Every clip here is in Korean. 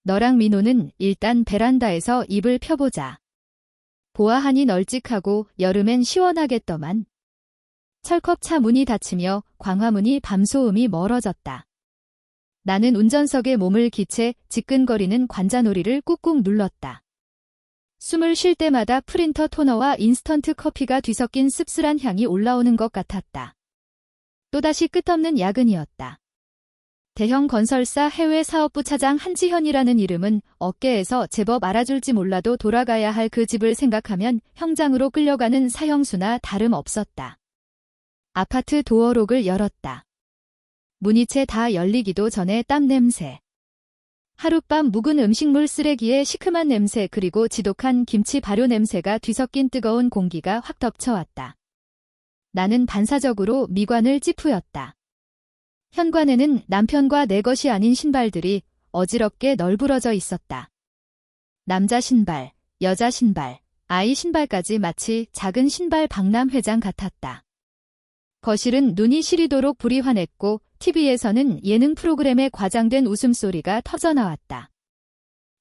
너랑 민호는 일단 베란다에서 이불 펴보자. 보아하니 널찍하고 여름엔 시원하겠더만. 철컥 차 문이 닫히며 광화문이 밤소음이 멀어졌다. 나는 운전석에 몸을 기채 지끈거리는 관자놀이를 꾹꾹 눌렀다. 숨을 쉴 때마다 프린터 토너와 인스턴트 커피가 뒤섞인 씁쓸한 향이 올라오는 것 같았다. 또다시 끝없는 야근이었다. 대형 건설사 해외 사업부 차장 한지현이라는 이름은 어깨에서 제법 알아줄지 몰라도 돌아가야 할 그 집을 생각하면 형장으로 끌려가는 사형수나 다름없었다. 아파트 도어록을 열었다. 문이 채 다 열리기도 전에 땀 냄새. 하룻밤 묵은 음식물 쓰레기의 시큼한 냄새 그리고 지독한 김치 발효 냄새가 뒤섞인 뜨거운 공기가 확 덮쳐왔다. 나는 반사적으로 미관을 찌푸렸다. 현관에는 남편과 내 것이 아닌 신발들이 어지럽게 널브러져 있었다. 남자 신발, 여자 신발, 아이 신발까지 마치 작은 신발 박람회장 같았다. 거실은 눈이 시리도록 불이 환했고 TV에서는 예능 프로그램의 과장된 웃음소리가 터져나왔다.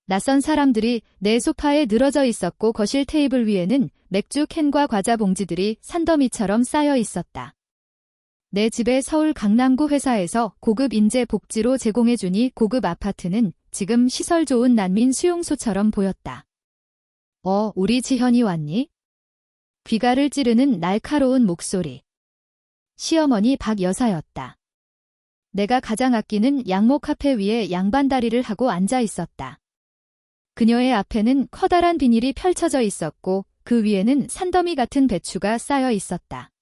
낯선 사람들이 내 소파에 늘어져 있었고 거실 테이블 위에는 맥주 캔과 과자 봉지들이 산더미처럼 쌓여 있었다. 내 집의 서울 강남구 회사에서 고급 인재 복지로 제공해주니 고급 아파트는 지금 시설 좋은 난민 수용소처럼 보였다. 우리 지현이 왔니? 귀가를 찌르는 날카로운 목소리. 시어머니 박 여사였다. 내가 가장 아끼는 양모 카페 위에 양반다리를 하고 앉아 있었다. 그녀의 앞에는 커다란 비닐이 펼쳐져 있었고 그 위에는 산더미 같은 배추가 쌓여 있었다.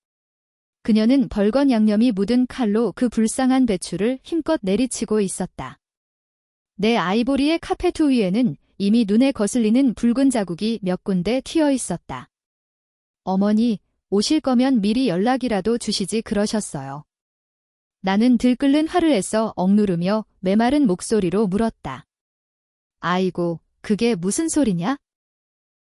그녀는 벌건 양념이 묻은 칼로 그 불쌍한 배추를 힘껏 내리치고 있었다. 내 아이보리의 카페트 위에는 이미 눈에 거슬리는 붉은 자국이 몇 군데 튀어 있었다. 어머니, 오실 거면 미리 연락이라도 주시지 그러셨어요. 나는 들끓는 화를 애써 억누르며 메마른 목소리로 물었다. 아이고, 그게 무슨 소리냐?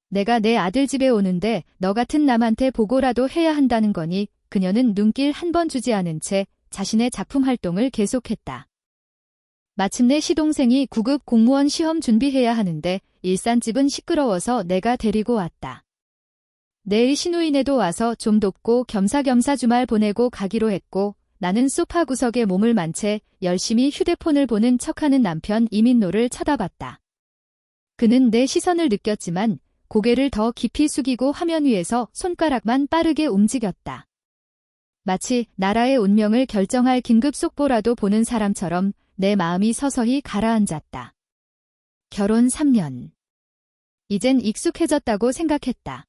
내가 내 아들 집에 오는데 너 같은 남한테 보고라도 해야 한다는 거니? 그녀는 눈길 한 번 주지 않은 채 자신의 작품 활동을 계속했다. 마침내 시동생이 9급 공무원 시험 준비해야 하는데 일산집은 시끄러워서 내가 데리고 왔다. 내일 시누이네도 와서 좀 돕고 겸사겸사 주말 보내고 가기로 했고 나는 소파 구석에 몸을 만 채 열심히 휴대폰을 보는 척하는 남편 이민노를 쳐다봤다. 그는 내 시선을 느꼈지만 고개를 더 깊이 숙이고 화면 위에서 손가락만 빠르게 움직였다. 마치 나라의 운명을 결정할 긴급 속보라도 보는 사람처럼 내 마음이 서서히 가라앉았다. 결혼 3년. 이젠 익숙해졌다고 생각했다.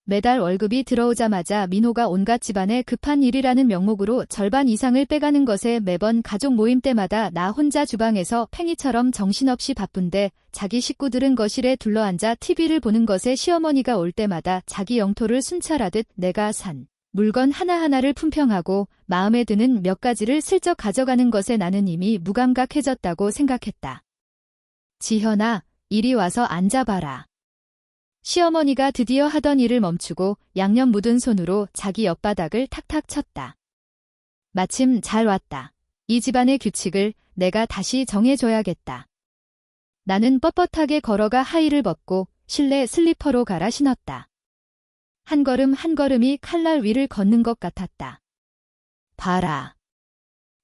매달 월급이 들어오자마자 민호가 온갖 집안의 급한 일이라는 명목으로 절반 이상을 빼가는 것에 매번 가족 모임 때마다 나 혼자 주방에서 팽이처럼 정신없이 바쁜데 자기 식구들은 거실에 둘러앉아 TV를 보는 것에 시어머니가 올 때마다 자기 영토를 순찰하듯 내가 산 물건 하나하나를 품평하고 마음에 드는 몇 가지를 슬쩍 가져가는 것에 나는 이미 무감각해졌다고 생각했다. 지현아, 이리 와서 앉아봐라. 시어머니가 드디어 하던 일을 멈추고 양념 묻은 손으로 자기 옆바닥을 탁탁 쳤다. 마침 잘 왔다. 이 집안의 규칙을 내가 다시 정해줘야겠다. 나는 뻣뻣하게 걸어가 하의를 벗고 실내 슬리퍼로 갈아 신었다. 한 걸음 한 걸음이 칼날 위를 걷는 것 같았다. 봐라.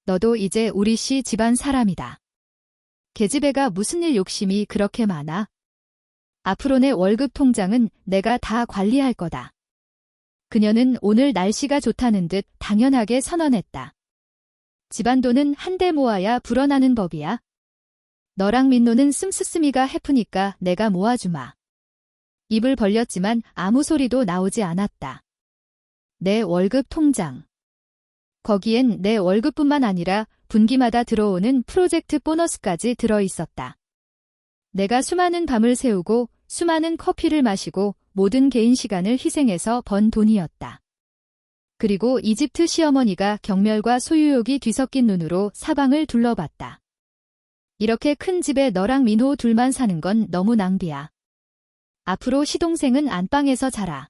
너도 이제 우리 씨 집안 사람이다. 계집애가 무슨 일 욕심이 그렇게 많아? 앞으로 내 월급 통장은 내가 다 관리할 거다. 그녀는 오늘 날씨가 좋다는 듯 당연하게 선언했다. 집안 돈은 한데 모아야 불어나는 법이야. 너랑 민노는 씀씀이가 해프니까 내가 모아주마. 입을 벌렸지만 아무 소리도 나오지 않았다. 내 월급 통장. 거기엔 내 월급뿐만 아니라 분기마다 들어오는 프로젝트 보너스까지 들어있었다. 내가 수많은 밤을 새우고 수많은 커피를 마시고 모든 개인 시간을 희생해서 번 돈이었다. 그리고 이집트 시어머니가 경멸과 소유욕이 뒤섞인 눈으로 사방을 둘러봤다. 이렇게 큰 집에 너랑 민호 둘만 사는 건 너무 낭비야. 앞으로 시동생은 안방에서 자라.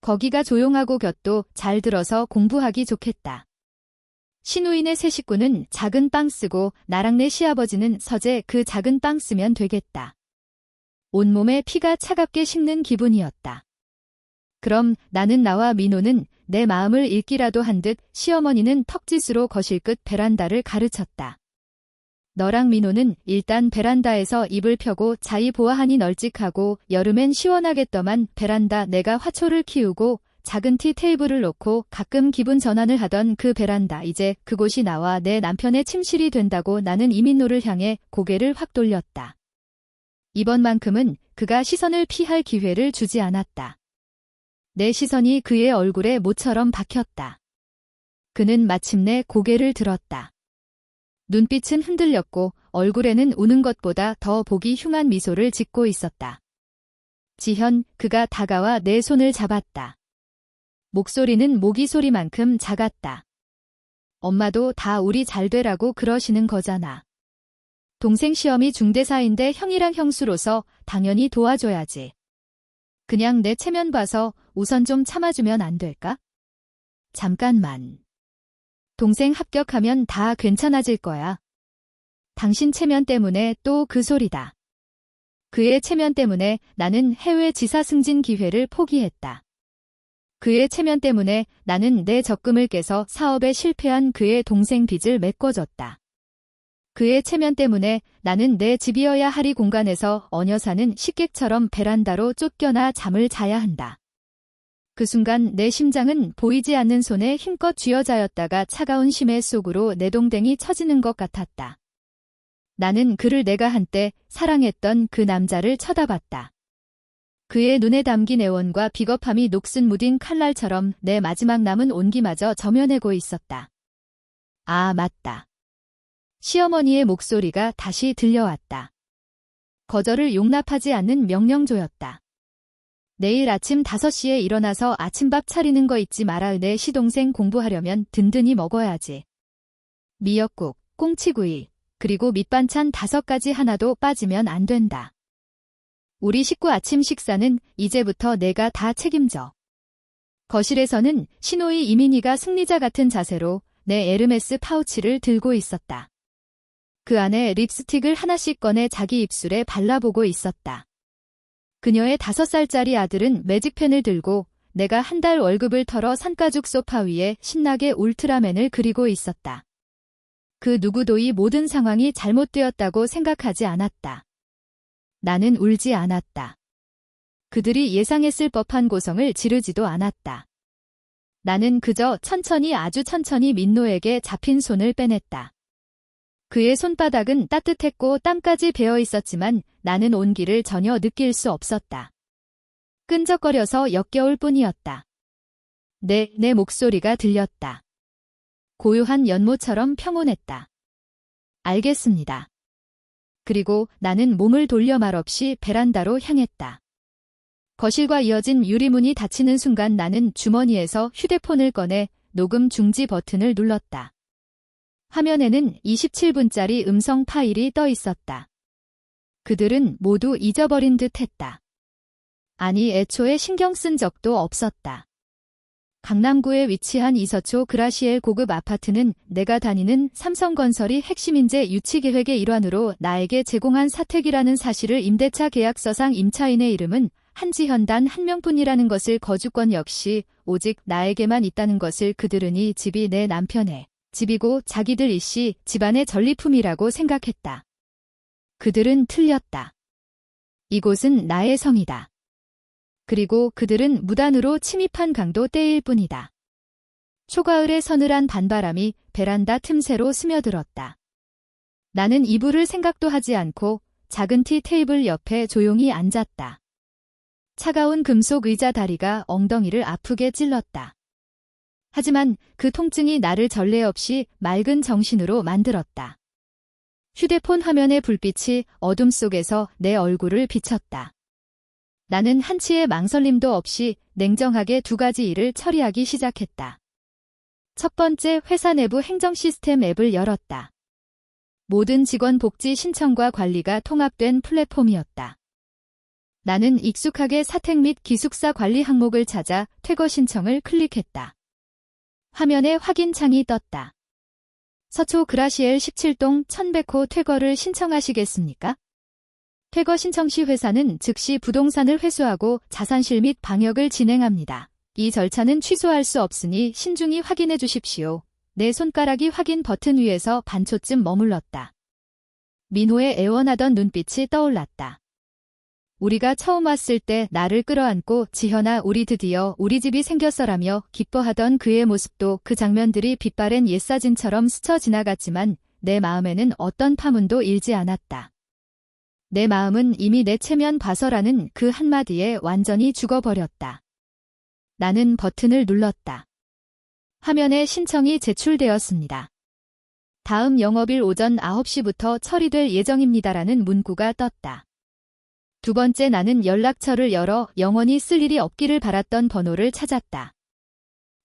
거기가 조용하고 곁도 잘 들어서 공부하기 좋겠다. 신우인의 세 식구는 작은 빵 쓰고 나랑 내 시아버지는 서재 그 작은 빵 쓰면 되겠다. 온몸에 피가 차갑게 식는 기분이었다. 그럼 나는 나와 민호는 내 마음을 읽기라도 한 듯 시어머니는 턱짓으로 거실 끝 베란다를 가르쳤다. 너랑 민호는 일단 베란다에서 이불 펴고 자이 보아하니 널찍하고 여름엔 시원하겠더만 베란다 내가 화초를 키우고 작은 티 테이블을 놓고 가끔 기분 전환을 하던 그 베란다 이제 그곳이 나와 내 남편의 침실이 된다고 나는 이민호를 향해 고개를 확 돌렸다. 이번만큼은 그가 시선을 피할 기회를 주지 않았다. 내 시선이 그의 얼굴에 모처럼 박혔다. 그는 마침내 고개를 들었다. 눈빛은 흔들렸고 얼굴에는 우는 것보다 더 보기 흉한 미소를 짓고 있었다. 지현, 그가 다가와 내 손을 잡았다. 목소리는 모기 소리만큼 작았다. 엄마도 다 우리 잘 되라고 그러시는 거잖아. 동생 시험이 중대사인데 형이랑 형수로서 당연히 도와줘야지. 그냥 내 체면 봐서 우선 좀 참아주면 안 될까? 잠깐만. 동생 합격하면 다 괜찮아질 거야. 당신 체면 때문에 또 그 소리다. 그의 체면 때문에 나는 해외 지사 승진 기회를 포기했다. 그의 체면 때문에 나는 내 적금을 깨서 사업에 실패한 그의 동생 빚을 메꿔줬다. 그의 체면 때문에 나는 내 집이어야 하리 공간에서 어녀 사는 식객처럼 베란다로 쫓겨나 잠을 자야 한다. 그 순간 내 심장은 보이지 않는 손에 힘껏 쥐어짜였다가 차가운 심해 속으로 내동댕이 쳐지는 것 같았다. 나는 그를 내가 한때 사랑했던 그 남자를 쳐다봤다. 그의 눈에 담긴 애원과 비겁함이 녹슨 무딘 칼날처럼 내 마지막 남은 온기마저 저며내고 있었다. 아, 맞다. 시어머니의 목소리가 다시 들려왔다. 거절을 용납하지 않는 명령조였다. 내일 아침 5시에 일어나서 아침밥 차리는 거 잊지 마라. 내 시동생 공부하려면 든든히 먹어야지. 미역국, 꽁치구이, 그리고 밑반찬 5가지 하나도 빠지면 안 된다. 우리 식구 아침 식사는 이제부터 내가 다 책임져. 거실에서는 신호이 이민희가 승리자 같은 자세로 내 에르메스 파우치를 들고 있었다. 그 안에 립스틱을 하나씩 꺼내 자기 입술에 발라보고 있었다. 그녀의 5살짜리 아들은 매직펜을 들고 내가 한 달 월급을 털어 산가죽 소파 위에 신나게 울트라맨을 그리고 있었다. 그 누구도 이 모든 상황이 잘못되었다고 생각하지 않았다. 나는 울지 않았다. 그들이 예상했을 법한 고성을 지르지도 않았다. 나는 그저 천천히 아주 천천히 민노에게 잡힌 손을 빼냈다. 그의 손바닥은 따뜻했고 땀까지 배어 있었지만 나는 온기를 전혀 느낄 수 없었다. 끈적거려서 역겨울 뿐이었다. 내 목소리가 들렸다. 고요한 연모처럼 평온했다. 알겠습니다. 그리고 나는 몸을 돌려 말없이 베란다로 향했다. 거실과 이어진 유리문이 닫히는 순간 나는 주머니에서 휴대폰을 꺼내 녹음 중지 버튼을 눌렀다. 화면에는 27분짜리 음성 파일이 떠 있었다. 그들은 모두 잊어버린 듯 했다. 아니, 애초에 신경 쓴 적도 없었다. 강남구에 위치한 이서초 그라시엘 고급 아파트는 내가 다니는 삼성건설이 핵심인재 유치계획의 일환으로 나에게 제공한 사택이라는 사실을 임대차 계약서상 임차인의 이름은 한지현 단 한 명뿐이라는 것을 거주권 역시 오직 나에게만 있다는 것을 그들은 이 집이 내 남편의 집이고 자기들 일시 집안의 전리품이라고 생각했다. 그들은 틀렸다. 이곳은 나의 성이다. 그리고 그들은 무단으로 침입한 강도 때일 뿐이다. 초가을의 서늘한 반바람이 베란다 틈새로 스며들었다. 나는 이불을 생각도 하지 않고 작은 티 테이블 옆에 조용히 앉았다. 차가운 금속 의자 다리가 엉덩이를 아프게 찔렀다. 하지만 그 통증이 나를 전례 없이 맑은 정신으로 만들었다. 휴대폰 화면의 불빛이 어둠 속에서 내 얼굴을 비쳤다. 나는 한치의 망설임도 없이 냉정하게 2가지 일을 처리하기 시작했다. 첫 번째, 회사 내부 행정 시스템 앱을 열었다. 모든 직원 복지 신청과 관리가 통합된 플랫폼이었다. 나는 익숙하게 사택 및 기숙사 관리 항목을 찾아 퇴거 신청을 클릭했다. 화면에 확인 창이 떴다. 서초 그라시엘 17동 1100호 퇴거를 신청하시겠습니까? 퇴거 신청 시 회사는 즉시 부동산을 회수하고 자산실 및 방역을 진행합니다. 이 절차는 취소할 수 없으니 신중히 확인해 주십시오. 내 손가락이 확인 버튼 위에서 반초쯤 머물렀다. 민호의 애원하던 눈빛이 떠올랐다. 우리가 처음 왔을 때 나를 끌어안고 지현아 우리 드디어 우리 집이 생겼어라며 기뻐하던 그의 모습도 그 장면들이 빛바랜 옛사진처럼 스쳐 지나갔지만 내 마음에는 어떤 파문도 일지 않았다. 내 마음은 이미 내 체면 봐서라는 그 한마디에 완전히 죽어버렸다. 나는 버튼을 눌렀다. 화면에 신청이 제출되었습니다. 다음 영업일 오전 9시부터 처리될 예정입니다라는 문구가 떴다. 두 번째 나는 연락처를 열어 영원히 쓸 일이 없기를 바랐던 번호를 찾았다.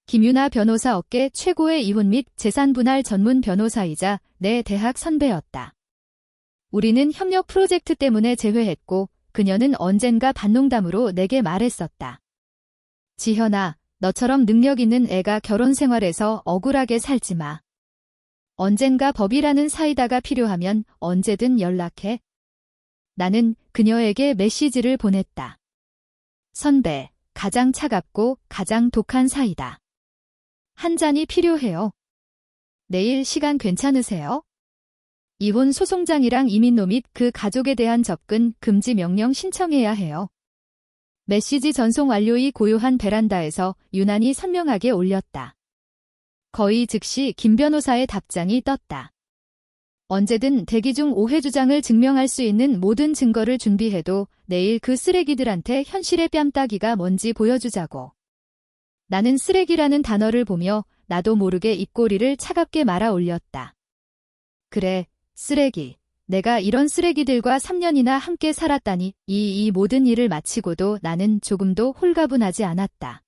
김유나 변호사 업계 최고의 이혼 및 재산 분할 전문 변호사이자 내 대학 선배였다. 우리는 협력 프로젝트 때문에 재회했고 그녀는 언젠가 반농담으로 내게 말했었다. 지현아, 너처럼 능력 있는 애가 결혼 생활에서 억울하게 살지 마. 언젠가 법이라는 사이다가 필요하면 언제든 연락해. 나는 그녀에게 메시지를 보냈다. 선배, 가장 차갑고 가장 독한 사이다. 한 잔이 필요해요. 내일 시간 괜찮으세요? 이혼 소송장이랑 이민노 및 그 가족에 대한 접근 금지 명령 신청해야 해요. 메시지 전송 완료이 고요한 베란다에서 유난히 선명하게 올렸다. 거의 즉시 김 변호사의 답장이 떴다. 언제든 대기 중 오해 주장을 증명할 수 있는 모든 증거를 준비해도 내일 그 쓰레기들한테 현실의 뺨따기가 뭔지 보여주자고. 나는 쓰레기라는 단어를 보며 나도 모르게 입꼬리를 차갑게 말아 올렸다. 그래, 쓰레기. 내가 이런 쓰레기들과 3년이나 함께 살았다니 이 모든 일을 마치고도 나는 조금도 홀가분하지 않았다.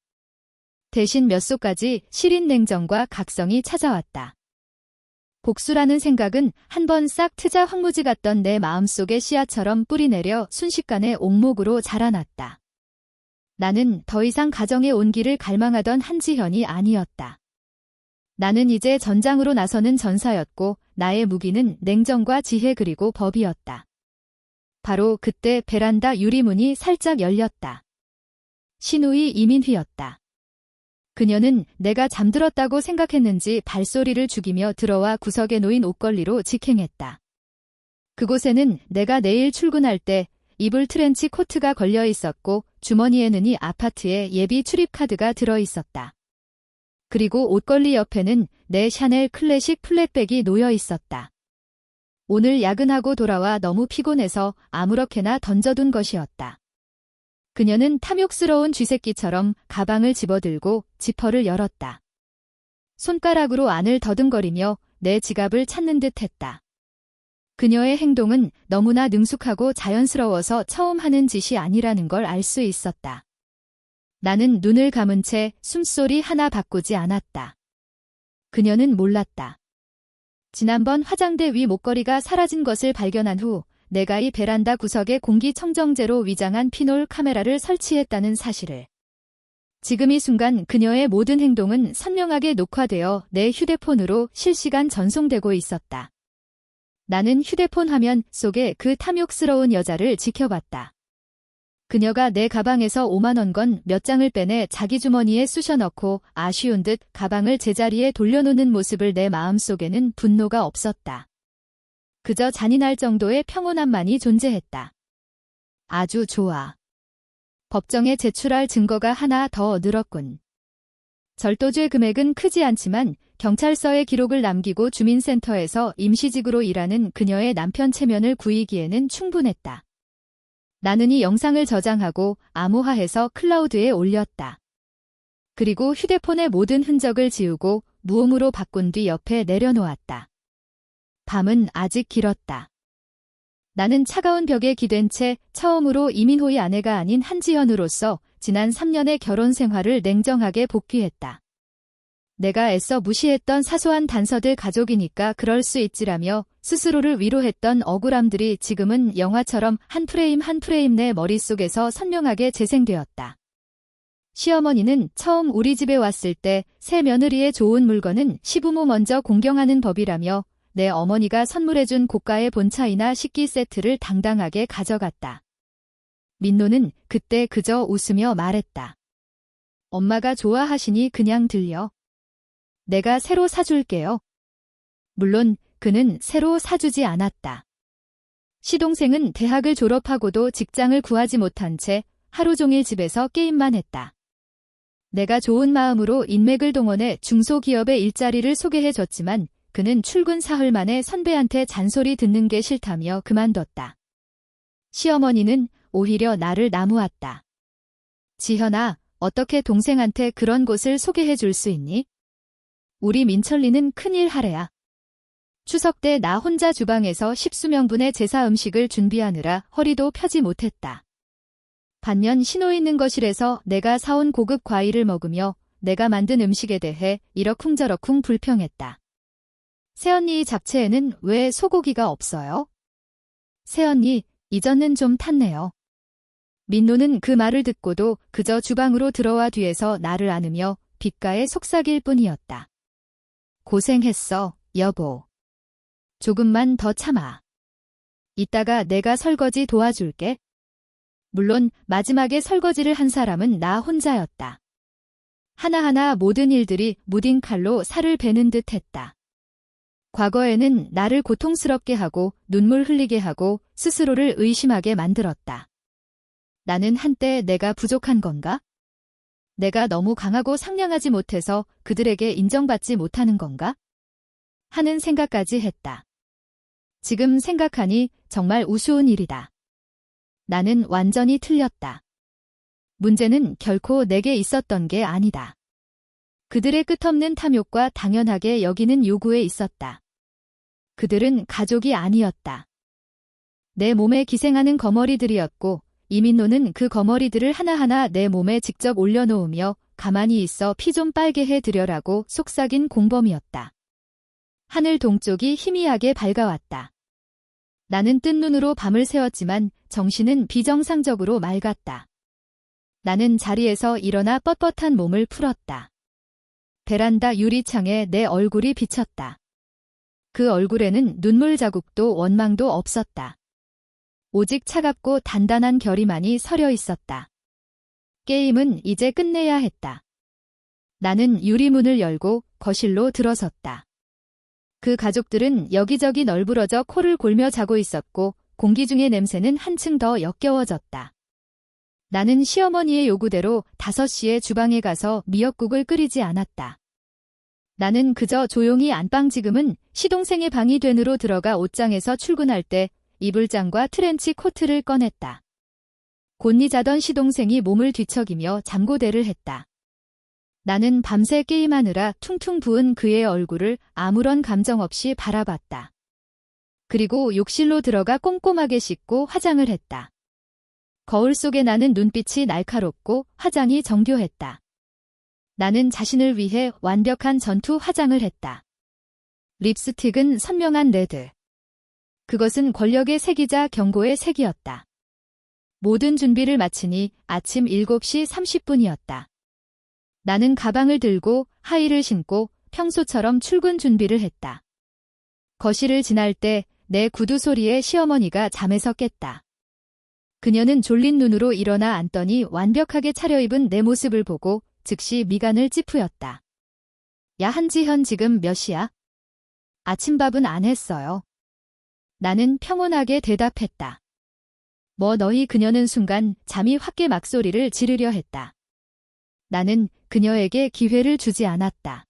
대신 몇 소까지 시린 냉정과 각성이 찾아왔다. 복수라는 생각은 한번 싹 트자 황무지 같던 내 마음속의 씨앗처럼 뿌리내려 순식간에 옥목으로 자라났다. 나는 더 이상 가정의 온기를 갈망하던 한지현이 아니었다. 나는 이제 전장으로 나서는 전사였고 나의 무기는 냉정과 지혜 그리고 법이었다. 바로 그때 베란다 유리문이 살짝 열렸다. 신우이 이민휘였다. 그녀는 내가 잠들었다고 생각했는지 발소리를 죽이며 들어와 구석에 놓인 옷걸이로 직행했다. 그곳에는 내가 내일 출근할 때 입을 트렌치 코트가 걸려 있었고 주머니에는 이 아파트의 예비 출입카드가 들어 있었다. 그리고 옷걸이 옆에는 내 샤넬 클래식 플랫백이 놓여 있었다. 오늘 야근하고 돌아와 너무 피곤해서 아무렇게나 던져둔 것이었다. 그녀는 탐욕스러운 쥐새끼처럼 가방을 집어들고 지퍼를 열었다. 손가락으로 안을 더듬거리며 내 지갑을 찾는 듯 했다. 그녀의 행동은 너무나 능숙하고 자연스러워서 처음 하는 짓이 아니라는 걸 알 수 있었다. 나는 눈을 감은 채 숨소리 하나 바꾸지 않았다. 그녀는 몰랐다. 지난번 화장대 위 목걸이가 사라진 것을 발견한 후 내가 이 베란다 구석에 공기청정제로 위장한 피놀 카메라를 설치했다는 사실을. 지금 이 순간 그녀의 모든 행동은 선명하게 녹화되어 내 휴대폰으로 실시간 전송되고 있었다. 나는 휴대폰 화면 속에 그 탐욕스러운 여자를 지켜봤다. 그녀가 내 가방에서 5만 원 건 몇 장을 빼내 자기 주머니에 쑤셔 넣고 아쉬운 듯 가방을 제자리에 돌려놓는 모습을 내 마음속에는 분노가 없었다. 그저 잔인할 정도의 평온함만이 존재했다. 아주 좋아. 법정에 제출할 증거가 하나 더 늘었군. 절도죄 금액은 크지 않지만 경찰서에 기록을 남기고 주민센터에서 임시직으로 일하는 그녀의 남편 체면을 구이기에는 충분했다. 나는 이 영상을 저장하고 암호화해서 클라우드에 올렸다. 그리고 휴대폰의 모든 흔적을 지우고 무음으로 바꾼 뒤 옆에 내려놓았다. 밤은 아직 길었다. 나는 차가운 벽에 기댄 채 처음으로 이민호의 아내가 아닌 한지현으로서 지난 3년의 결혼 생활을 냉정하게 복귀했다. 내가 애써 무시했던 사소한 단서들 가족이니까 그럴 수 있지라며 스스로를 위로했던 억울함들이 지금은 영화처럼 한 프레임 한 프레임 내 머릿속에서 선명하게 재생되었다. 시어머니는 처음 우리 집에 왔을 때 새 며느리의 좋은 물건은 시부모 먼저 공경하는 법이라며 내 어머니가 선물해준 고가의 본차이나 식기 세트를 당당하게 가져갔다. 민노는 그때 그저 웃으며 말했다. 엄마가 좋아하시니 그냥 들려. 내가 새로 사줄게요. 물론 그는 새로 사주지 않았다. 시동생은 대학을 졸업하고도 직장을 구하지 못한 채 하루 종일 집에서 게임만 했다. 내가 좋은 마음으로 인맥을 동원해 중소기업의 일자리를 소개해줬지만 그는 출근 사흘 만에 선배한테 잔소리 듣는 게 싫다며 그만뒀다. 시어머니는 오히려 나를 나무았다. 지현아, 어떻게 동생한테 그런 곳을 소개해 줄 수 있니? 우리 민철리는 큰일 하래야. 추석 때 나 혼자 주방에서 십수명분의 제사 음식을 준비하느라 허리도 펴지 못했다. 반면 신호 있는 거실에서 내가 사온 고급 과일을 먹으며 내가 만든 음식에 대해 이러쿵저러쿵 불평했다. 새언니 잡채에는 왜 소고기가 없어요? 새언니, 이전은 좀 탔네요. 민노는 그 말을 듣고도 그저 주방으로 들어와 뒤에서 나를 안으며 귓가에 속삭일 뿐이었다. 고생했어, 여보. 조금만 더 참아. 이따가 내가 설거지 도와줄게. 물론 마지막에 설거지를 한 사람은 나 혼자였다. 하나하나 모든 일들이 무딘 칼로 살을 베는 듯 했다. 과거에는 나를 고통스럽게 하고 눈물 흘리게 하고 스스로를 의심하게 만들었다. 나는 한때 내가 부족한 건가? 내가 너무 강하고 상냥하지 못해서 그들에게 인정받지 못하는 건가? 하는 생각까지 했다. 지금 생각하니 정말 우스운 일이다. 나는 완전히 틀렸다. 문제는 결코 내게 있었던 게 아니다. 그들의 끝없는 탐욕과 당연하게 여기는 요구에 있었다. 그들은 가족이 아니었다. 내 몸에 기생하는 거머리들이었고 이민노는 그 거머리들을 하나하나 내 몸에 직접 올려놓으며 가만히 있어 피 좀 빨게 해드려라고 속삭인 공범이었다. 하늘 동쪽이 희미하게 밝아왔다. 나는 뜬 눈으로 밤을 새웠지만 정신은 비정상적으로 맑았다. 나는 자리에서 일어나 뻣뻣한 몸을 풀었다. 베란다 유리창에 내 얼굴이 비쳤다. 그 얼굴에는 눈물 자국도 원망도 없었다. 오직 차갑고 단단한 결의만이 서려 있었다. 게임은 이제 끝내야 했다. 나는 유리문을 열고 거실로 들어섰다. 그 가족들은 여기저기 널브러져 코를 골며 자고 있었고 공기 중의 냄새는 한층 더 역겨워졌다. 나는 시어머니의 요구대로 5시에 주방에 가서 미역국을 끓이지 않았다. 나는 그저 조용히 안방 지금은 시동생의 방이 된으로 들어가 옷장에서 출근할 때 이불장과 트렌치 코트를 꺼냈다. 곤히 자던 시동생이 몸을 뒤척이며 잠고대를 했다. 나는 밤새 게임하느라 퉁퉁 부은 그의 얼굴을 아무런 감정 없이 바라봤다. 그리고 욕실로 들어가 꼼꼼하게 씻고 화장을 했다. 거울 속에 나는 눈빛이 날카롭고 화장이 정교했다. 나는 자신을 위해 완벽한 전투 화장을 했다. 립스틱은 선명한 레드. 그것은 권력의 색이자 경고의 색이었다. 모든 준비를 마치니 아침 7시 30분이었다. 나는 가방을 들고 하의를 신고 평소처럼 출근 준비를 했다. 거실을 지날 때 내 구두 소리에 시어머니가 잠에서 깼다. 그녀는 졸린 눈으로 일어나 앉더니 완벽하게 차려입은 내 모습을 보고 즉시 미간을 찌푸렸다. 야, 한지현, 지금 몇 시야? 아침밥은 안 했어요. 나는 평온하게 대답했다. 뭐 너희? 그녀는 순간 잠이 확 깨 막소리를 지르려 했다. 나는 그녀에게 기회를 주지 않았다.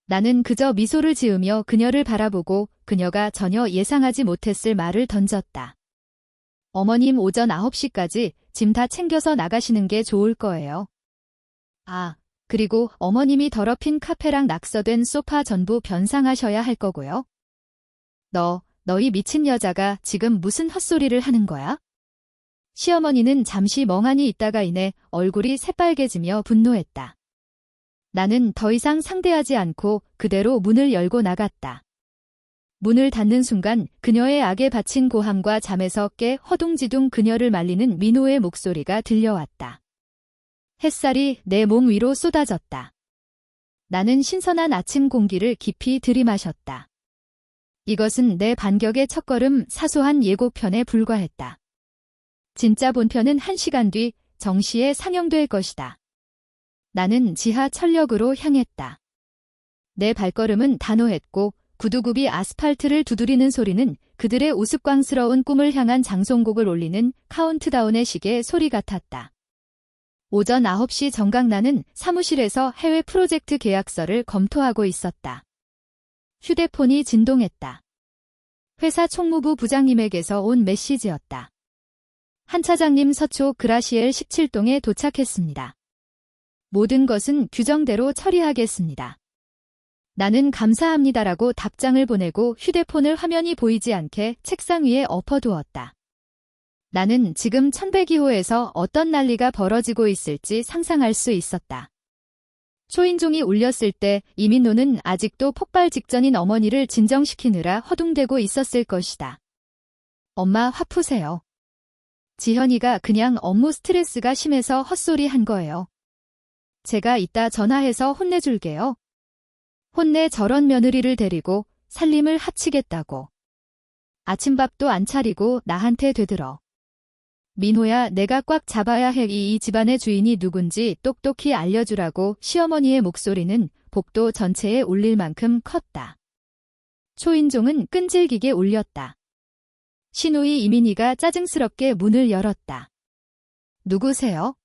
나는 그저 미소를 지으며 그녀를 바라보고 그녀가 전혀 예상하지 못했을 말을 던졌다. 어머님 오전 9시까지 짐 다 챙겨서 나가시는 게 좋을 거예요. 아, 그리고 어머님이 더럽힌 카페랑 낙서된 소파 전부 변상하셔야 할 거고요. 너희 미친 여자가 지금 무슨 헛소리를 하는 거야? 시어머니는 잠시 멍하니 있다가 이내 얼굴이 새빨개지며 분노했다. 나는 더 이상 상대하지 않고 그대로 문을 열고 나갔다. 문을 닫는 순간 그녀의 악에 바친 고함과 잠에서 깨 허둥지둥 그녀를 말리는 민호의 목소리가 들려왔다. 햇살이 내 몸 위로 쏟아졌다. 나는 신선한 아침 공기를 깊이 들이마셨다. 이것은 내 반격의 첫걸음, 사소한 예고편에 불과했다. 진짜 본편은 1시간 뒤 정시에 상영될 것이다. 나는 지하철역으로 향했다. 내 발걸음은 단호했고 구두굽이 아스팔트를 두드리는 소리는 그들의 우스꽝스러운 꿈을 향한 장송곡을 올리는 카운트다운의 시계 소리 같았다. 오전 9시 정각 나는 사무실에서 해외 프로젝트 계약서를 검토하고 있었다. 휴대폰이 진동했다. 회사 총무부 부장님에게서 온 메시지였다. 한 차장님 서초 그라시엘 17동에 도착했습니다. 모든 것은 규정대로 처리하겠습니다. 나는 감사합니다라고 답장을 보내고 휴대폰을 화면이 보이지 않게 책상 위에 엎어두었다. 나는 지금 1102호에서 어떤 난리가 벌어지고 있을지 상상할 수 있었다. 초인종이 울렸을 때 이민노는 아직도 폭발 직전인 어머니를 진정시키느라 허둥대고 있었을 것이다. 엄마 화 푸세요. 지현이가 그냥 업무 스트레스가 심해서 헛소리 한 거예요. 제가 이따 전화해서 혼내줄게요. 혼내 저런 며느리를 데리고 살림을 합치겠다고. 아침밥도 안 차리고 나한테 되들어. 민호야, 내가 꽉 잡아야 해. 이 집안의 주인이 누군지 똑똑히 알려주라고 시어머니의 목소리는 복도 전체에 울릴 만큼 컸다. 초인종은 끈질기게 울렸다. 시누이 이민희가 짜증스럽게 문을 열었다. 누구세요?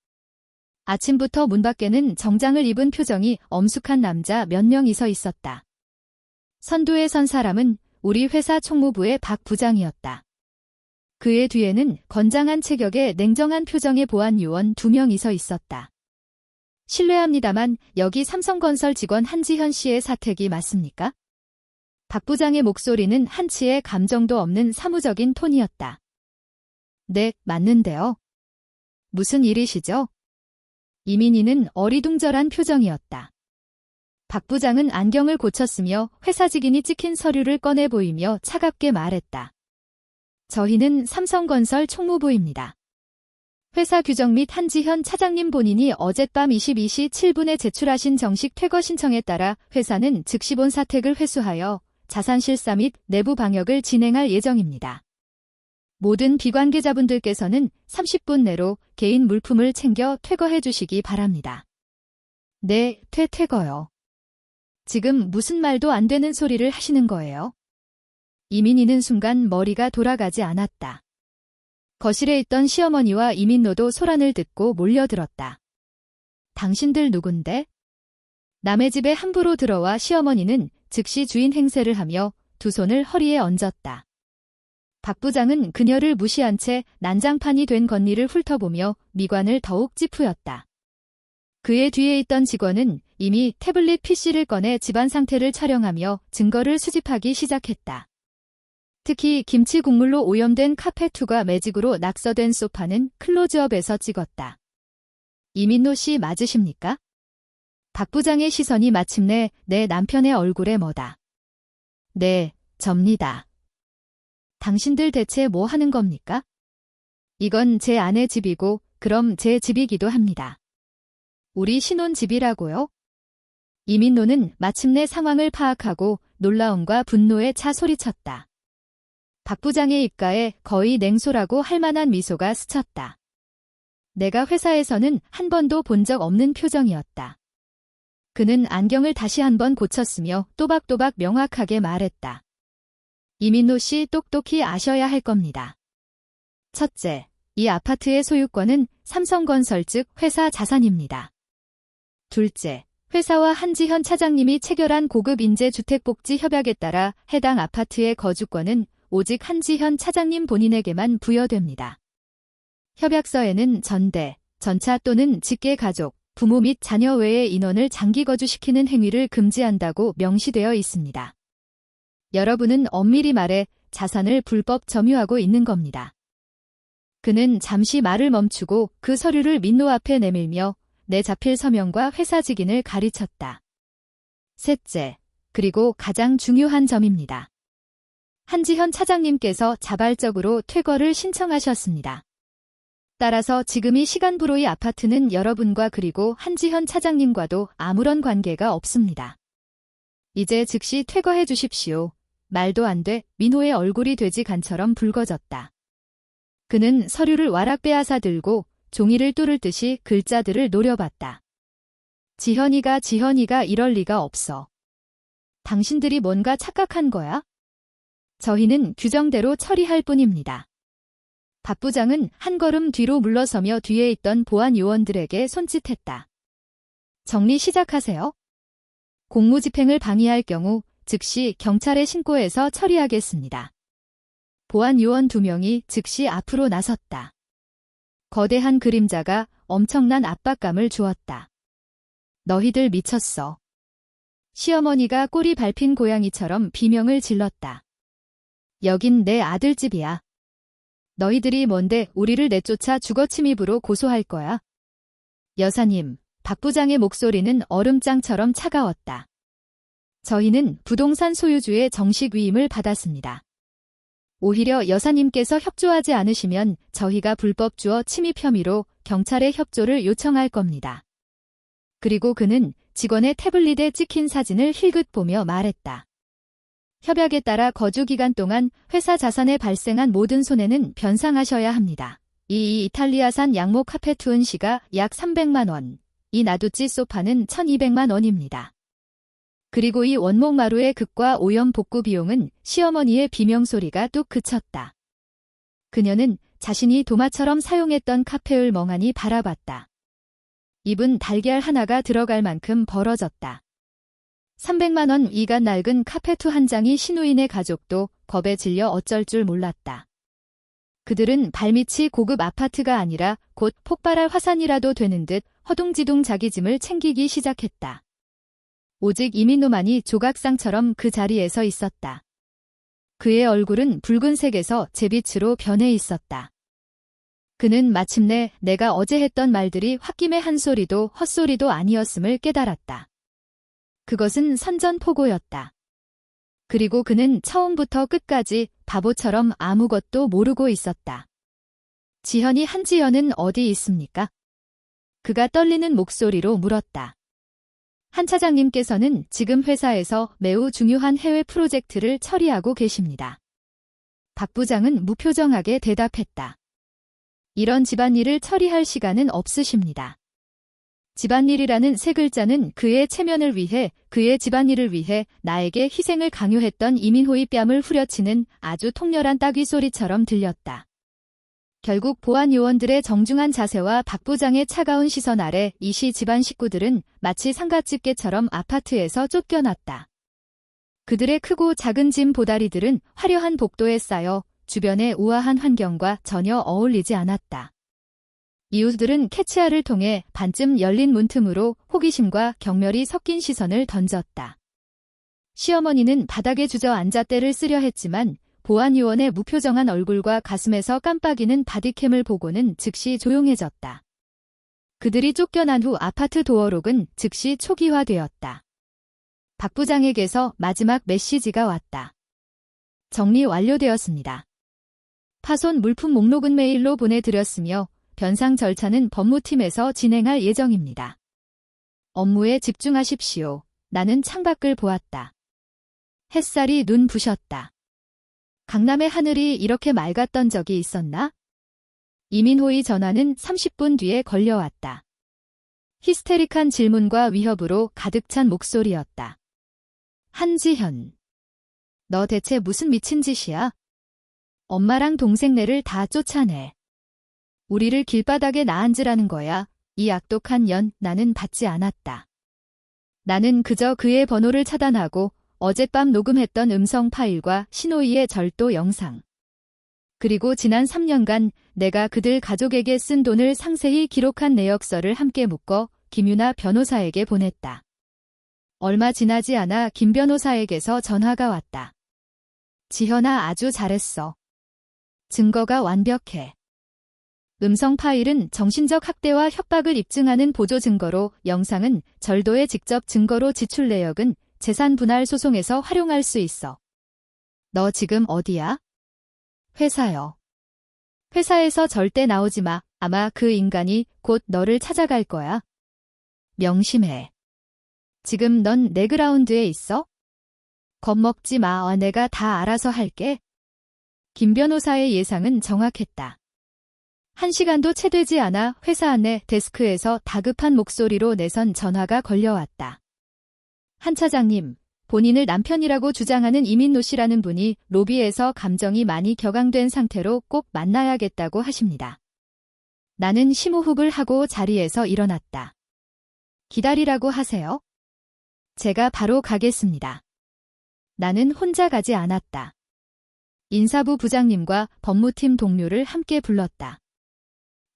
아침부터 문 밖에는 정장을 입은 표정이 엄숙한 남자 몇 명이 서 있었다. 선두에 선 사람은 우리 회사 총무부의 박 부장이었다. 그의 뒤에는 건장한 체격에 냉정한 표정의 보안 요원 2명이 서 있었다. 실례합니다만 여기 삼성건설 직원 한지현 씨의 사택이 맞습니까? 박 부장의 목소리는 한치의 감정도 없는 사무적인 톤이었다. 네, 맞는데요. 무슨 일이시죠? 이민희는 어리둥절한 표정이었다. 박 부장은 안경을 고쳤으며 회사 직인이 찍힌 서류를 꺼내 보이며 차갑게 말했다. 저희는 삼성건설 총무부입니다. 회사 규정 및 한지현 차장님 본인이 어젯밤 22시 7분에 제출하신 정식 퇴거 신청에 따라 회사는 즉시 본 사택을 회수하여 자산 실사 및 내부 방역을 진행할 예정입니다. 모든 비관계자분들께서는 30분 내로 개인 물품을 챙겨 퇴거해 주시기 바랍니다. 네, 퇴거요. 지금 무슨 말도 안 되는 소리를 하시는 거예요? 이민희는 순간 머리가 돌아가지 않았다. 거실에 있던 시어머니와 이민노도 소란을 듣고 몰려들었다. 당신들 누군데? 남의 집에 함부로 들어와 시어머니는 즉시 주인 행세를 하며 두 손을 허리에 얹었다. 박 부장은 그녀를 무시한 채 난장판이 된 건니를 훑어보며 미관을 더욱 찌푸렸다. 그의 뒤에 있던 직원은 이미 태블릿 PC를 꺼내 집안 상태를 촬영하며 증거를 수집하기 시작했다. 특히 김치 국물로 오염된 카페2가 매직으로 낙서된 소파는 클로즈업에서 찍었다. 이민노 씨 맞으십니까? 박 부장의 시선이 마침내 내 남편의 얼굴에 머다. 네, 접니다. 당신들 대체 뭐 하는 겁니까? 이건 제 아내 집이고 그럼 제 집이기도 합니다. 우리 신혼집이라고요? 이민노는 마침내 상황을 파악하고 놀라움과 분노에 차 소리쳤다. 박 부장의 입가에 거의 냉소라고 할 만한 미소가 스쳤다. 내가 회사에서는 한 번도 본 적 없는 표정이었다. 그는 안경을 다시 한번 고쳤으며 또박또박 명확하게 말했다. 이민노 씨 똑똑히 아셔야 할 겁니다. 첫째, 이 아파트의 소유권은 삼성건설 즉 회사 자산입니다. 둘째, 회사와 한지현 차장님이 체결한 고급 인재주택복지 협약에 따라 해당 아파트의 거주권은 오직 한지현 차장님 본인에게만 부여됩니다. 협약서에는 전대, 전차 또는 직계 가족, 부모 및 자녀 외의 인원을 장기 거주시키는 행위를 금지한다고 명시되어 있습니다. 여러분은 엄밀히 말해 자산을 불법 점유하고 있는 겁니다. 그는 잠시 말을 멈추고 그 서류를 민노 앞에 내밀며 내자필 서명과 회사 직인을 가리쳤다. 셋째, 그리고 가장 중요한 점입니다. 한지현 차장님께서 자발적으로 퇴거를 신청하셨습니다. 따라서 지금 이 시간부로의 아파트는 여러분과 그리고 한지현 차장님과도 아무런 관계가 없습니다. 이제 즉시 퇴거해 주십시오. 말도 안 돼. 민호의 얼굴이 돼지간처럼 붉어졌다. 그는 서류를 와락 빼앗아 들고 종이를 뚫을 듯이 글자들을 노려봤다. 지현이가 이럴 리가 없어. 당신들이 뭔가 착각한 거야? 저희는 규정대로 처리할 뿐입니다. 박 부장은 한 걸음 뒤로 물러서며 뒤에 있던 보안 요원들에게 손짓했다. 정리 시작하세요. 공무집행을 방해할 경우 즉시 경찰에 신고해서 처리하겠습니다. 보안 요원 2명이 즉시 앞으로 나섰다. 거대한 그림자가 엄청난 압박감을 주었다. 너희들 미쳤어. 시어머니가 꼬리 밟힌 고양이처럼 비명을 질렀다. 여긴 내 아들 집이야. 너희들이 뭔데 우리를 내쫓아 주거침입으로 고소할 거야? 여사님, 박 부장의 목소리는 얼음장처럼 차가웠다. 저희는 부동산 소유주의 정식 위임을 받았습니다. 오히려 여사님께서 협조하지 않으시면 저희가 불법 주거 침입 혐의로 경찰에 협조를 요청할 겁니다. 그리고 그는 직원의 태블릿에 찍힌 사진을 힐끗 보며 말했다. 협약에 따라 거주 기간 동안 회사 자산에 발생한 모든 손해는 변상하셔야 합니다. 이 이탈리아산 양모 카페트 은시가 약 300만 원, 이 나두찌 소파는 1200만 원입니다. 그리고 이 원목마루의 극과 오염 복구 비용은 시어머니의 비명소리가 뚝 그쳤다. 그녀는 자신이 도마처럼 사용했던 카페를 멍하니 바라봤다. 입은 달걀 하나가 들어갈 만큼 벌어졌다. 300만 원 이가 낡은 카페트 한 장이 시누인의 가족도 겁에 질려 어쩔 줄 몰랐다. 그들은 발밑이 고급 아파트가 아니라 곧 폭발할 화산이라도 되는 듯 허둥지둥 자기 짐을 챙기기 시작했다. 오직 이민노만이 조각상처럼 그 자리에 서 있었다. 그의 얼굴은 붉은색에서 잿빛으로 변해 있었다. 그는 마침내 내가 어제 했던 말들이 홧김의 한 소리도 헛소리도 아니었음을 깨달았다. 그것은 선전포고였다. 그리고 그는 처음부터 끝까지 바보처럼 아무것도 모르고 있었다. 지현이 한지연은 어디 있습니까? 그가 떨리는 목소리로 물었다. 한 차장님께서는 지금 회사에서 매우 중요한 해외 프로젝트를 처리하고 계십니다. 박 부장은 무표정하게 대답했다. 이런 집안일을 처리할 시간은 없으십니다. 집안일이라는 세 글자는 그의 체면을 위해, 그의 집안일을 위해 나에게 희생을 강요했던 이민호의 뺨을 후려치는 아주 통렬한 따귀 소리처럼 들렸다. 결국 보안 요원들의 정중한 자세와 박 부장의 차가운 시선 아래 이시 집안 식구들은 마치 상갓집게처럼 아파트에서 쫓겨났다. 그들의 크고 작은 짐 보다리들은 화려한 복도에 쌓여 주변의 우아한 환경과 전혀 어울리지 않았다. 이웃들은 캐치아를 통해 반쯤 열린 문틈으로 호기심과 경멸이 섞인 시선을 던졌다. 시어머니는 바닥에 주저앉아 떼를 쓰려 했지만 보안 요원의 무표정한 얼굴과 가슴에서 깜빡이는 바디캠을 보고는 즉시 조용해졌다. 그들이 쫓겨난 후 아파트 도어록은 즉시 초기화되었다. 박 부장에게서 마지막 메시지가 왔다. 정리 완료되었습니다. 파손 물품 목록은 메일로 보내드렸으며 변상 절차는 법무팀에서 진행할 예정입니다. 업무에 집중하십시오. 나는 창밖을 보았다. 햇살이 눈 부셨다. 강남의 하늘이 이렇게 맑았던 적이 있었나? 이민호의 전화는 30분 뒤에 걸려왔다. 히스테릭한 질문과 위협으로 가득 찬 목소리였다. 한지현. 너 대체 무슨 미친 짓이야? 엄마랑 동생네를 다 쫓아내. 우리를 길바닥에 나앉으라는 거야. 이 악독한 년 나는 받지 않았다. 나는 그저 그의 번호를 차단하고 어젯밤 녹음했던 음성 파일과 신호이의 절도 영상. 그리고 지난 3년간 내가 그들 가족에게 쓴 돈을 상세히 기록한 내역서를 함께 묶어 김유나 변호사에게 보냈다. 얼마 지나지 않아 김 변호사에게서 전화가 왔다. 지현아 아주 잘했어. 증거가 완벽해. 음성 파일은 정신적 학대와 협박을 입증하는 보조 증거로 영상은 절도의 직접 증거로 지출 내역은 재산 분할 소송에서 활용할 수 있어. 너 지금 어디야? 회사요. 회사에서 절대 나오지 마. 아마 그 인간이 곧 너를 찾아갈 거야. 명심해. 지금 넌 내 그라운드에 있어? 겁먹지 마. 내가 다 알아서 할게. 김 변호사의 예상은 정확했다. 1시간도 채 되지 않아 회사 안내 데스크에서 다급한 목소리로 내선 전화가 걸려왔다. 한 차장님, 본인을 남편이라고 주장하는 이민노 씨라는 분이 로비에서 감정이 많이 격앙된 상태로 꼭 만나야겠다고 하십니다. 나는 심호흡을 하고 자리에서 일어났다. 기다리라고 하세요. 제가 바로 가겠습니다. 나는 혼자 가지 않았다. 인사부 부장님과 법무팀 동료를 함께 불렀다.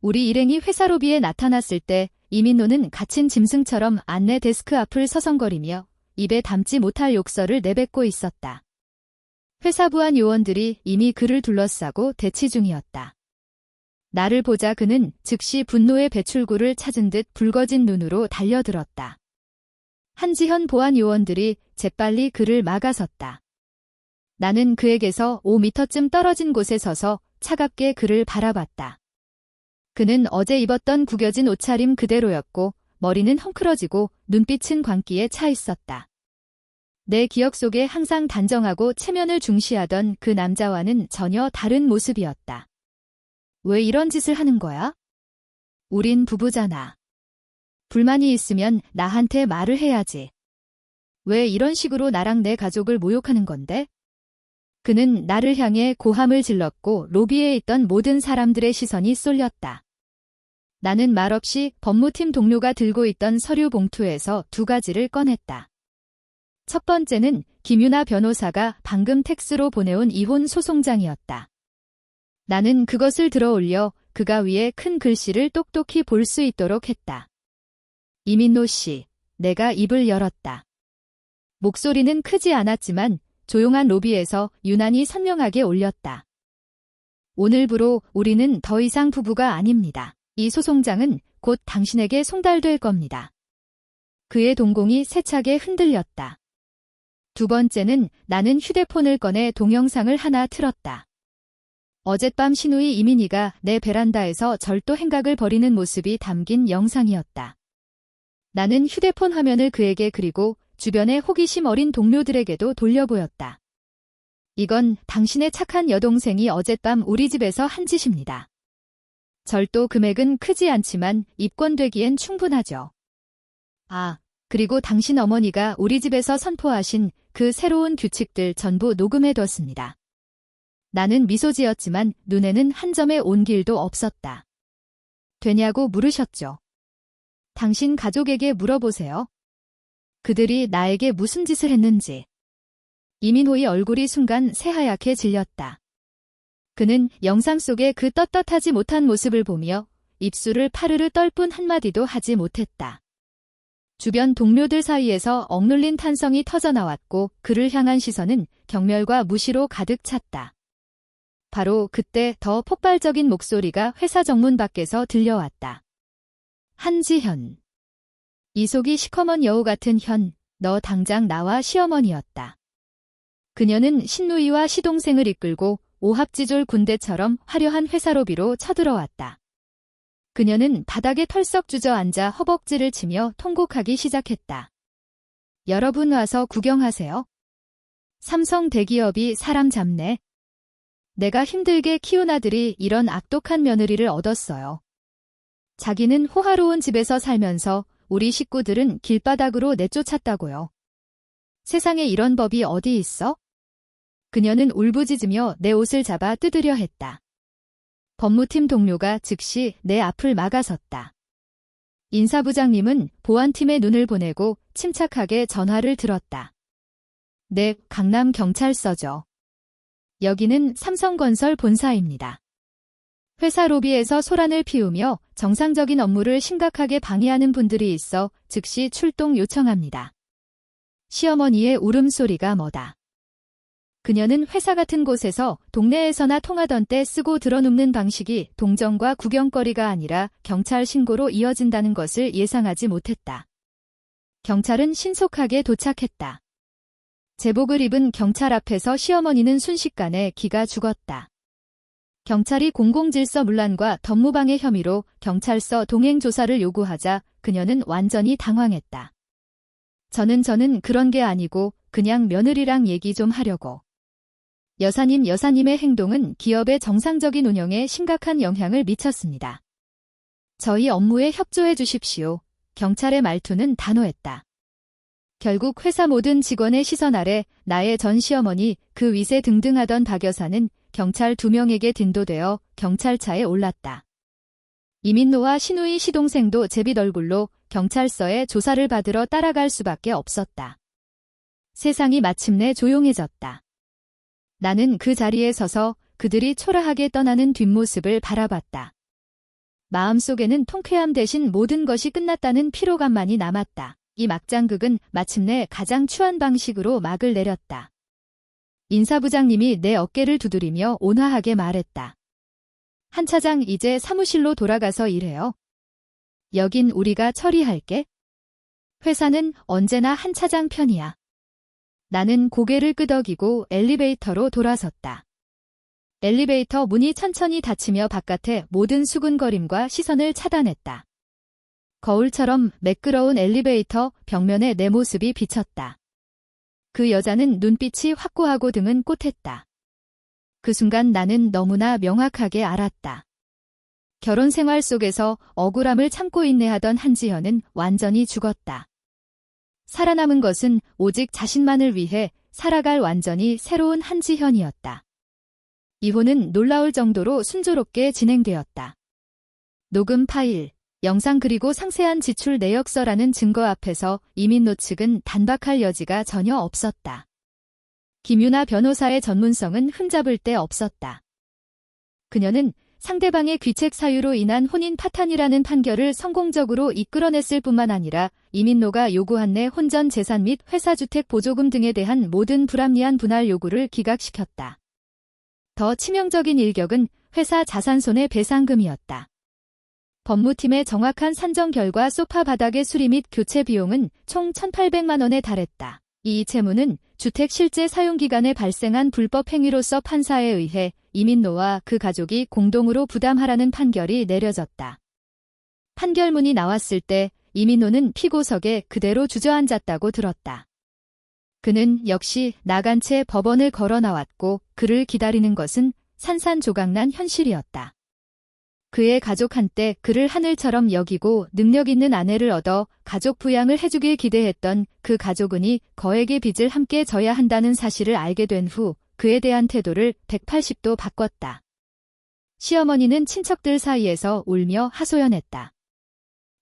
우리 일행이 회사 로비에 나타났을 때 이민노는 갇힌 짐승처럼 안내 데스크 앞을 서성거리며 입에 담지 못할 욕설을 내뱉고 있었다. 회사 부한 요원들이 이미 그를 둘러싸고 대치 중이었다. 나를 보자 그는 즉시 분노의 배출구를 찾은 듯 붉어진 눈으로 달려들었다. 한지현 보안 요원들이 재빨리 그를 막아섰다. 나는 그에게서 5미터쯤 떨어진 곳에 서서 차갑게 그를 바라봤다. 그는 어제 입었던 구겨진 옷차림 그대로였고 머리는 헝클어지고 눈빛은 광기에 차 있었다. 내 기억 속에 항상 단정하고 체면을 중시하던 그 남자와는 전혀 다른 모습이었다. 왜 이런 짓을 하는 거야? 우린 부부잖아. 불만이 있으면 나한테 말을 해야지. 왜 이런 식으로 나랑 내 가족을 모욕하는 건데? 그는 나를 향해 고함을 질렀고 로비에 있던 모든 사람들의 시선이 쏠렸다. 나는 말없이 법무팀 동료가 들고 있던 서류 봉투에서 2가지를 꺼냈다. 첫 번째는 김유나 변호사가 방금 텍스로 보내온 이혼 소송장이었다. 나는 그것을 들어올려 그가 위에 큰 글씨를 똑똑히 볼 수 있도록 했다. 이민노 씨, 내가 입을 열었다. 목소리는 크지 않았지만 조용한 로비에서 유난히 선명하게 울렸다. 오늘부로 우리는 더 이상 부부가 아닙니다. 이 소송장은 곧 당신에게 송달될 겁니다. 그의 동공이 세차게 흔들렸다. 두 번째는 나는 휴대폰을 꺼내 동영상을 하나 틀었다. 어젯밤 신우이 이민희가 내 베란다에서 절도 행각을 벌이는 모습이 담긴 영상이었다. 나는 휴대폰 화면을 그에게 그리고 주변의 호기심 어린 동료들에게도 돌려보였다. 이건 당신의 착한 여동생이 어젯밤 우리 집에서 한 짓입니다. 절도 금액은 크지 않지만 입건되기엔 충분하죠. 아, 그리고 당신 어머니가 우리 집에서 선포하신 그 새로운 규칙들 전부 녹음해뒀습니다. 나는 미소 지었지만 눈에는 한 점의 온길도 없었다. 되냐고 물으셨죠. 당신 가족에게 물어보세요. 그들이 나에게 무슨 짓을 했는지. 이민호의 얼굴이 순간 새하얗게 질렸다. 그는 영상 속의 그 떳떳하지 못한 모습을 보며 입술을 파르르 떨 뿐 한마디도 하지 못했다. 주변 동료들 사이에서 억눌린 탄성이 터져나왔고 그를 향한 시선은 경멸과 무시로 가득 찼다. 바로 그때 더 폭발적인 목소리가 회사 정문 밖에서 들려왔다. 한지현. 이 속이 시커먼 여우 같은 현, 너 당장 나와 시어머니였다. 그녀는 신누이와 시동생을 이끌고 오합지졸 군대처럼 화려한 회사 로비로 쳐들어왔다. 그녀는 바닥에 털썩 주저앉아 허벅지를 치며 통곡하기 시작했다. 여러분 와서 구경하세요. 삼성 대기업이 사람 잡네. 내가 힘들게 키운 아들이 이런 악독한 며느리를 얻었어요. 자기는 호화로운 집에서 살면서 우리 식구들은 길바닥으로 내쫓았다고요. 세상에 이런 법이 어디 있어? 그녀는 울부짖으며 내 옷을 잡아 뜯으려 했다. 법무팀 동료가 즉시 내 앞을 막아섰다. 인사부장님은 보안팀의 눈을 보내고 침착하게 전화를 들었다. 네, 강남경찰서죠. 여기는 삼성건설 본사입니다. 회사 로비에서 소란을 피우며 정상적인 업무를 심각하게 방해하는 분들이 있어 즉시 출동 요청합니다. 시어머니의 울음소리가 뭐다. 그녀는 회사 같은 곳에서 동네에서나 통하던 때 쓰고 들어눕는 방식이 동정과 구경거리가 아니라 경찰 신고로 이어진다는 것을 예상하지 못했다. 경찰은 신속하게 도착했다. 제복을 입은 경찰 앞에서 시어머니는 순식간에 기가 죽었다. 경찰이 공공질서 문란과 덤무방해 혐의로 경찰서 동행 조사를 요구하자 그녀는 완전히 당황했다. 저는 그런 게 아니고 그냥 며느리랑 얘기 좀 하려고. 여사님의 행동은 기업의 정상적인 운영에 심각한 영향을 미쳤습니다. 저희 업무에 협조해 주십시오. 경찰의 말투는 단호했다. 결국 회사 모든 직원의 시선 아래 나의 전 시어머니, 그 위세 등등하던 박 여사는 경찰 2명에게 딘도되어 경찰차에 올랐다. 이민노와 신우이 시동생도 제빛 얼굴로 경찰서에 조사를 받으러 따라갈 수밖에 없었다. 세상이 마침내 조용해졌다. 나는 그 자리에 서서 그들이 초라하게 떠나는 뒷모습을 바라봤다. 마음속에는 통쾌함 대신 모든 것이 끝났다는 피로감만이 남았다. 이 막장극은 마침내 가장 추한 방식으로 막을 내렸다. 인사부장님이 내 어깨를 두드리며 온화하게 말했다. 한 차장 이제 사무실로 돌아가서 일해요. 여긴 우리가 처리할게. 회사는 언제나 한 차장 편이야. 나는 고개를 끄덕이고 엘리베이터로 돌아섰다. 엘리베이터 문이 천천히 닫히며 바깥의 모든 수군거림과 시선을 차단했다. 거울처럼 매끄러운 엘리베이터 벽면에 내 모습이 비쳤다. 그 여자는 눈빛이 확고하고 등은 꼿했다. 그 순간 나는 너무나 명확하게 알았다. 결혼 생활 속에서 억울함을 참고 인내하던 한지현은 완전히 죽었다. 살아남은 것은 오직 자신만을 위해 살아갈 완전히 새로운 한지현이었다. 이혼은 놀라울 정도로 순조롭게 진행되었다. 녹음 파일, 영상 그리고 상세한 지출 내역서라는 증거 앞에서 이민노 측은 단박할 여지가 전혀 없었다. 김유나 변호사의 전문성은 흠잡을 데 없었다. 그녀는 상대방의 귀책 사유로 인한 혼인 파탄이라는 판결을 성공적으로 이끌어냈을 뿐만 아니라 이민노가 요구한 내 혼전 재산 및 회사주택 보조금 등에 대한 모든 불합리한 분할 요구를 기각시켰다. 더 치명적인 일격은 회사 자산 손해 배상금이었다. 법무팀의 정확한 산정 결과 소파 바닥의 수리 및 교체 비용은 총 1,800만 원에 달했다. 이 채무는 주택 실제 사용기간에 발생한 불법 행위로서 판사에 의해 이민노와 그 가족이 공동으로 부담하라는 판결이 내려졌다. 판결문이 나왔을 때 이민노는 피고석에 그대로 주저앉았다고 들었다. 그는 역시 나간 채 법원을 걸어 나왔고 그를 기다리는 것은 산산조각난 현실이었다. 그의 가족 한때 그를 하늘처럼 여기고 능력 있는 아내를 얻어 가족 부양을 해주길 기대했던 그 가족은이 거액의 빚을 함께 져야 한다는 사실을 알게 된 후 그에 대한 태도를 180도 바꿨다. 시어머니는 친척들 사이에서 울며 하소연했다.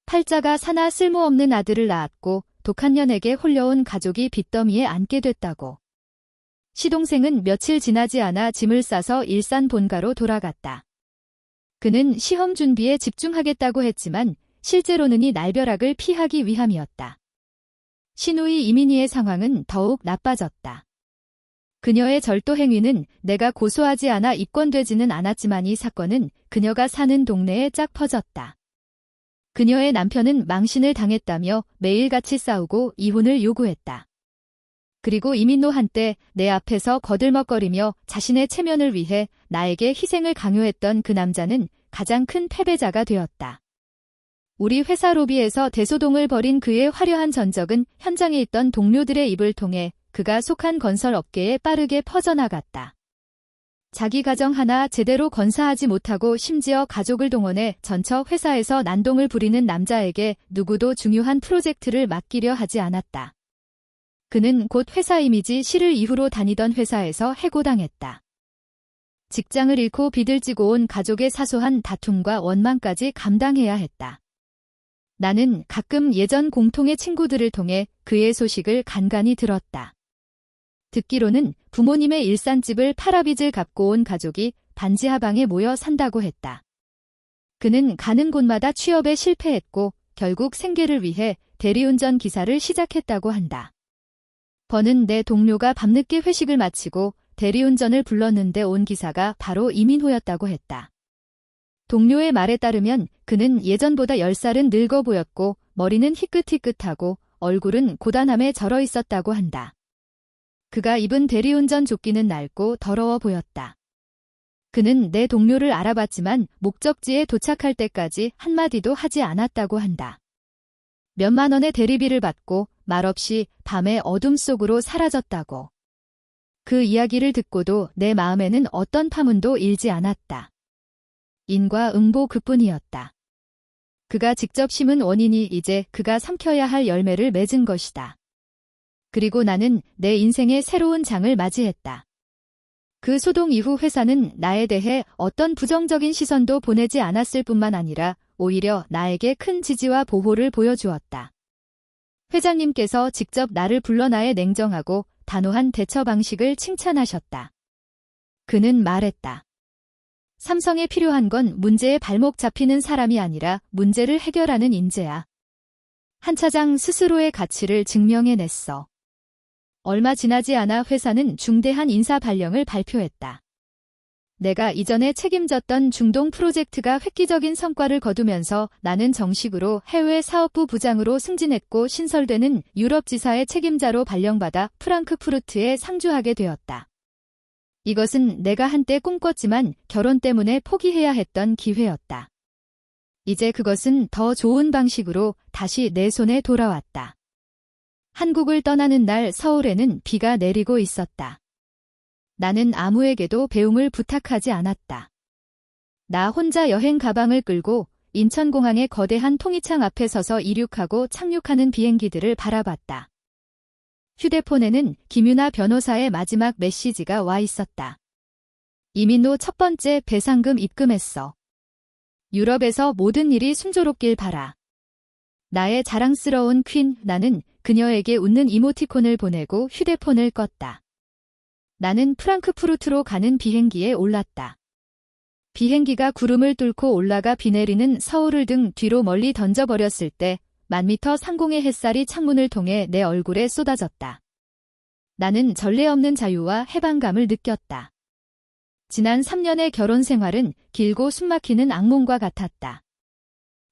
팔자가 사나 쓸모없는 아들을 낳았고 독한 년에게 홀려온 가족이 빚더미에 앉게 됐다고. 시동생은 며칠 지나지 않아 짐을 싸서 일산 본가로 돌아갔다. 그는 시험 준비에 집중하겠다고 했지만 실제로는 이 날벼락을 피하기 위함이었다. 신우이 이민희의 상황은 더욱 나빠졌다. 그녀의 절도 행위는 내가 고소하지 않아 입건되지는 않았지만 이 사건은 그녀가 사는 동네에 쫙 퍼졌다. 그녀의 남편은 망신을 당했다며 매일같이 싸우고 이혼을 요구했다. 그리고 이민노 한때 내 앞에서 거들먹거리며 자신의 체면을 위해 나에게 희생을 강요했던 그 남자는 가장 큰 패배자가 되었다. 우리 회사 로비에서 대소동을 벌인 그의 화려한 전적은 현장에 있던 동료들의 입을 통해 그가 속한 건설 업계에 빠르게 퍼져나갔다. 자기 가정 하나 제대로 건사하지 못하고 심지어 가족을 동원해 전처 회사에서 난동을 부리는 남자에게 누구도 중요한 프로젝트를 맡기려 하지 않았다. 그는 곧 회사 이미지 실을 이후로 다니던 회사에서 해고당했다. 직장을 잃고 빚을 지고 온 가족의 사소한 다툼과 원망까지 감당해야 했다. 나는 가끔 예전 공통의 친구들을 통해 그의 소식을 간간히 들었다. 듣기로는 부모님의 일산집을 팔아 빚을 갚고 온 가족이 반지하방에 모여 산다고 했다. 그는 가는 곳마다 취업에 실패했고 결국 생계를 위해 대리운전 기사를 시작했다고 한다. 버는 내 동료가 밤늦게 회식을 마치고 대리운전을 불렀는데 온 기사가 바로 이민호였다고 했다. 동료의 말에 따르면 그는 예전보다 10살은 늙어 보였고 머리는 희끗희끗하고 얼굴은 고단함에 절어 있었다고 한다. 그가 입은 대리운전 조끼는 낡고 더러워 보였다. 그는 내 동료를 알아봤지만 목적지에 도착할 때까지 한마디도 하지 않았다고 한다. 몇만 원의 대리비를 받고 말없이 밤의 어둠 속으로 사라졌다고. 그 이야기를 듣고도 내 마음에는 어떤 파문도 일지 않았다. 인과응보 그뿐이었다. 그가 직접 심은 원인이 이제 그가 삼켜야 할 열매를 맺은 것이다. 그리고 나는 내 인생의 새로운 장을 맞이했다. 그 소동 이후 회사는 나에 대해 어떤 부정적인 시선도 보내지 않았을 뿐만 아니라 오히려 나에게 큰 지지와 보호를 보여주었다. 회장님께서 직접 나를 불러 나의 냉정하고 단호한 대처 방식을 칭찬하셨다. 그는 말했다. 삼성에 필요한 건 문제에 발목 잡히는 사람이 아니라 문제를 해결하는 인재야. 한 차장 스스로의 가치를 증명해냈어. 얼마 지나지 않아 회사는 중대한 인사 발령을 발표했다. 내가 이전에 책임졌던 중동 프로젝트가 획기적인 성과를 거두면서 나는 정식으로 해외 사업부 부장으로 승진했고 신설되는 유럽 지사의 책임자로 발령받아 프랑크푸르트에 상주하게 되었다. 이것은 내가 한때 꿈꿨지만 결혼 때문에 포기해야 했던 기회였다. 이제 그것은 더 좋은 방식으로 다시 내 손에 돌아왔다. 한국을 떠나는 날 서울에는 비가 내리고 있었다. 나는 아무에게도 배웅을 부탁하지 않았다. 나 혼자 여행 가방을 끌고 인천공항의 거대한 통이창 앞에 서서 이륙하고 착륙하는 비행기들을 바라봤다. 휴대폰에는 김유나 변호사의 마지막 메시지가 와 있었다. 이민호 첫 번째 배상금 입금했어. 유럽에서 모든 일이 순조롭길 바라. 나의 자랑스러운 퀸, 나는 그녀에게 웃는 이모티콘을 보내고 휴대폰을 껐다. 나는 프랑크푸르트로 가는 비행기에 올랐다. 비행기가 구름을 뚫고 올라가 비 내리는 서울을 등 뒤로 멀리 던져버렸을 때 1000m 상공의 햇살이 창문을 통해 내 얼굴에 쏟아졌다. 나는 전례 없는 자유와 해방감을 느꼈다. 지난 3년의 결혼 생활은 길고 숨막히는 악몽과 같았다.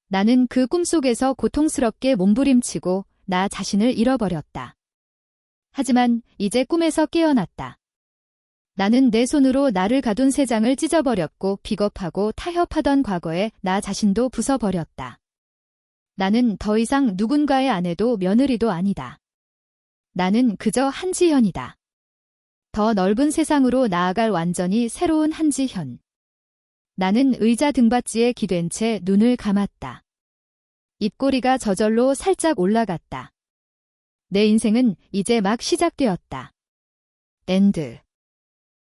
나는 그 꿈속에서 고통스럽게 몸부림치고 나 자신을 잃어버렸다. 하지만 이제 꿈에서 깨어났다. 나는 내 손으로 나를 가둔 새 장을 찢어버렸고 비겁하고 타협하던 과거에 나 자신도 부숴버렸다. 나는 더 이상 누군가의 아내도 며느리도 아니다. 나는 그저 한지현이다. 더 넓은 세상으로 나아갈 완전히 새로운 한지현. 나는 의자 등받이에 기댄 채 눈을 감았다. 입꼬리가 저절로 살짝 올라갔다. 내 인생은 이제 막 시작되었다. 엔드.